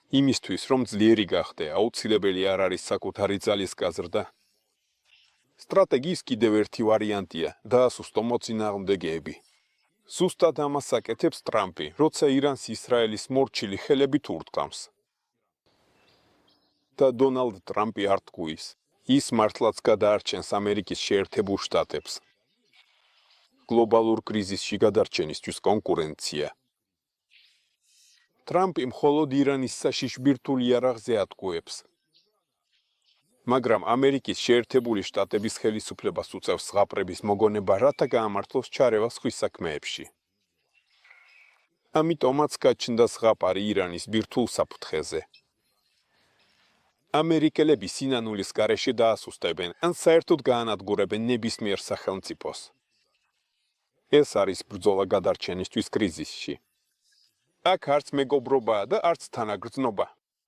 იმისთვის, რომ ძლიერი გახდე, აუცილებელი არ არის საკუთარი ძალის გაზრდა. სტრატეგიის კიდევ ერთი ვარიანტია დაასუსტო მოწინააღმდეგეები. Ზუსტად ამას აკეთებს ტრამპი, როცა ირანს ისრაელის მორჩილი ხელებით ურტყამს. და დონალდ ტრამპი არ თქუის, ის მართლაც გადაარჩენს ამერიკის შეერთებულ შტატებს. გლობალურ კრიზისში გადარჩენისთვის კონკურენცია. ტრამპი მხოლოდ ირანის საშიშ ბირთვულ იარაღზე ატყუებს. მაგრამ ამერიკის შეერთებული შტატების ხელისუფლებას უწევს ზღაპრების მოგონება, რათა გაამართლოს ჩარევა სხვის საქმეებში. ამიტომაც გაჩნდა ზღაპარი ირანის ბირთვულ საფრთხეზე. ამერიკელები სინანულის გარეშე დაასუსტებენ, ან საერთოდ გაანადგურებენ ნებისმიერ სახელმწიფოს. ეს არის ბრძოლა გადარჩენისთვის კრიზისში. აქ არც მეგობრობაა და არც თანაგრძნობა.